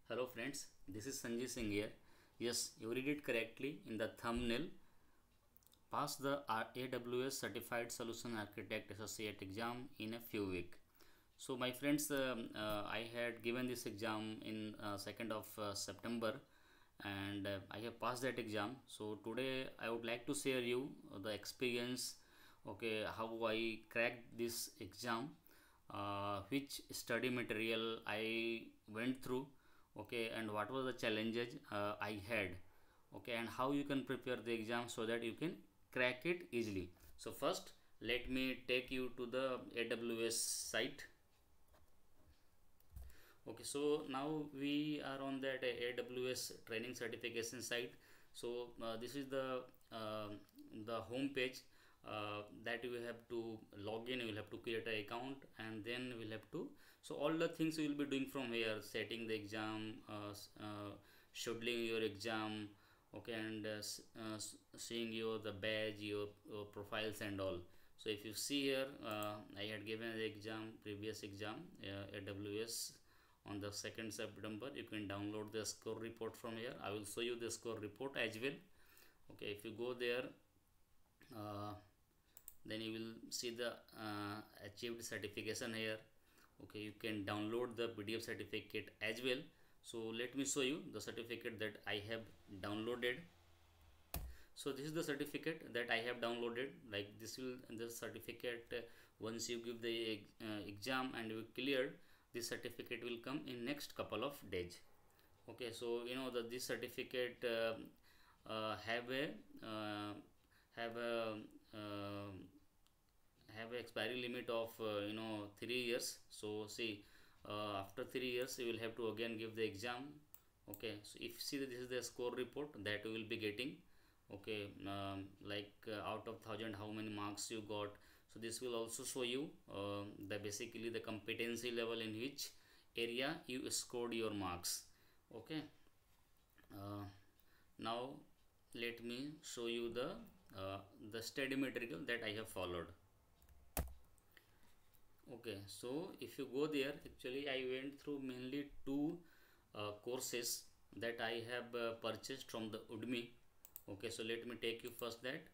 Hello friends, this is Sanjay Singh here. Yes, you read it correctly in the thumbnail. Pass the AWS Certified Solution Architect Associate exam in a few weeks. So my friends, I had given this exam in 2nd of September and I have passed that exam. So today I would like to share you the experience, okay, how I cracked this exam, which study material I went through, okay, and what were the challenges I had, okay, and how you can prepare the exam so that you can crack it easily. So first let me take you to the AWS site. Okay, so now we are on that AWS training certification site. So this is the home page that you have to log in. You will have to create an account, and then we'll have to, so all the things we will be doing from here: setting the exam, scheduling your exam, okay, and seeing your the badge, your profiles and all. So if you see here, I had given the exam, previous exam, AWS on the 2nd September. You can download the score report from here. I will show you the score report as well. Okay, if you go there, then you will see the achieved certification here. Okay, you can download the PDF certificate as well. So let me show you the certificate that I have downloaded. So this is the certificate that I have downloaded. Like this will the certificate, once you give the exam and you cleared, this certificate will come in next couple of days. Okay, so you know that this certificate have a have a uh, have a expiry limit of 3 years. So see, after 3 years you will have to again give the exam. Okay, so if you see that this is the score report that you will be getting, okay, like out of 1000 how many marks you got. So this will also show you the basically the competency level in which area you scored your marks. Okay, now let me show you the study material that I have followed. Okay, so if you go there, actually I went through mainly two courses that I have purchased from the Udemy. Okay, so let me take you first that.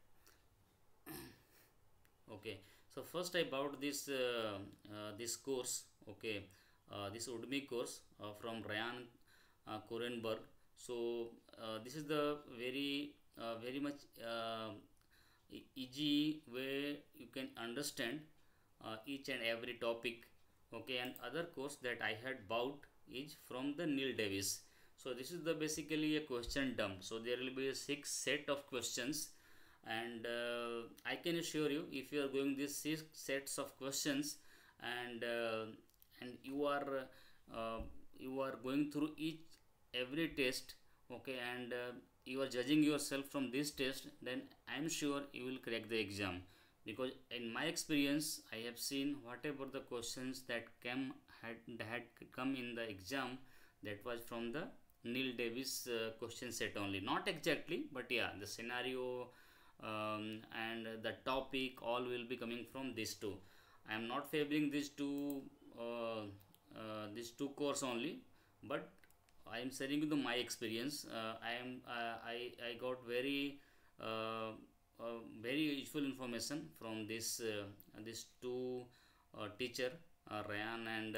Okay, so first I bought this course. Okay, this Udemy course from Ryan Korenberg. So this is the very much easy way you can understand each and every topic. Okay, and other course that I had bought is from the Neil Davis. So this is the basically a question dump. So there will be a 6 set of questions, and I can assure you, if you are going these 6 sets of questions, and uh, you are going through each every test, okay, and you are judging yourself from this test, then I am sure you will crack the exam. Because in my experience I have seen whatever the questions that had come in the exam, that was from the Neil Davis question set only. Not exactly, but yeah, the scenario and the topic all will be coming from these two. I am not favoring these two course only, but I am sharing with my experience. I got very useful information from these two teacher, Ryan and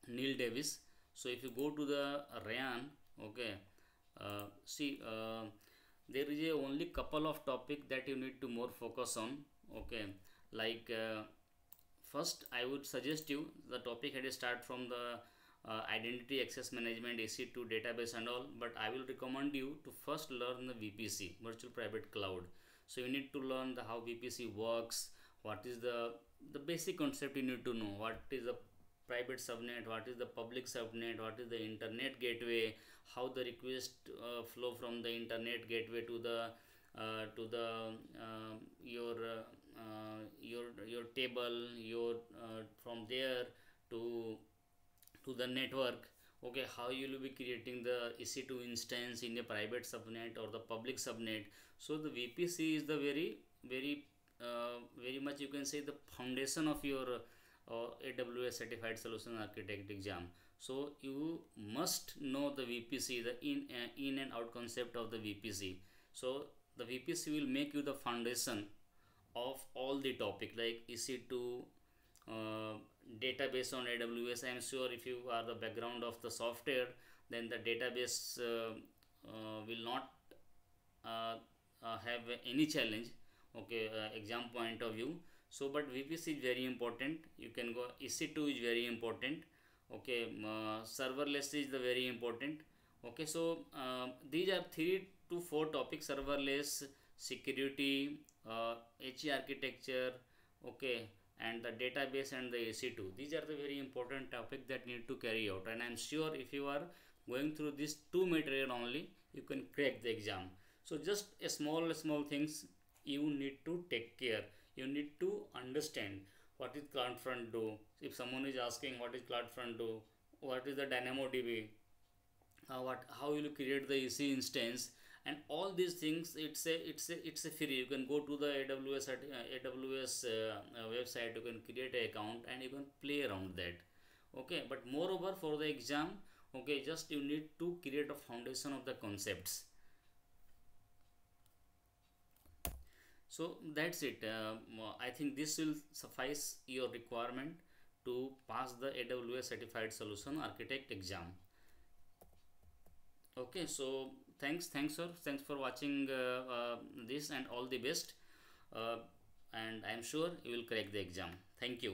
Neil Davis. So if you go to the Ryan, okay, see, there is a only couple of topic that you need to more focus on. Okay, like first I would suggest you the topic had to start from the identity access management, EC2 database and all, but I will recommend you to first learn the VPC, virtual private cloud. So you need to learn the how VPC works, what is the basic concept you need to know, what is the private subnet, what is the public subnet, what is the internet gateway, how the request flow from the internet gateway to the your table, your from there to the network. Okay, how you will be creating the EC2 instance in a private subnet or the public subnet. So the VPC is the very much, you can say, the foundation of your AWS certified solution architect exam. So you must know the VPC, the in and out concept of the VPC. So the VPC will make you the foundation of all the topic like EC2, uh, database on AWS. I am sure if you are the background of the software, then the database will not uh, have any challenge, okay, exam point of view. So but VPC is very important. You can go, EC2 is very important, okay, serverless is the very important. Okay, so these are 3 to 4 topics: serverless, security, HE architecture, okay, and the database and the EC2. These are the very important topic that need to carry out, and I'm sure if you are going through these 2 material only, you can crack the exam. So just a small things you need to take care. You need to understand what is CloudFront do. If someone is asking what is CloudFront do, what is the DynamoDB, what how will you create the EC instance, and all these things, it's a free. You can go to the AWS website, you can create an account and you can play around that. Okay, but moreover for the exam, okay, just you need to create a foundation of the concepts. So that's it. I think this will suffice your requirement to pass the AWS certified solution architect exam. Okay, so thanks sir, thanks for watching this, and all the best, uh, and I am sure you will crack the exam. Thank you.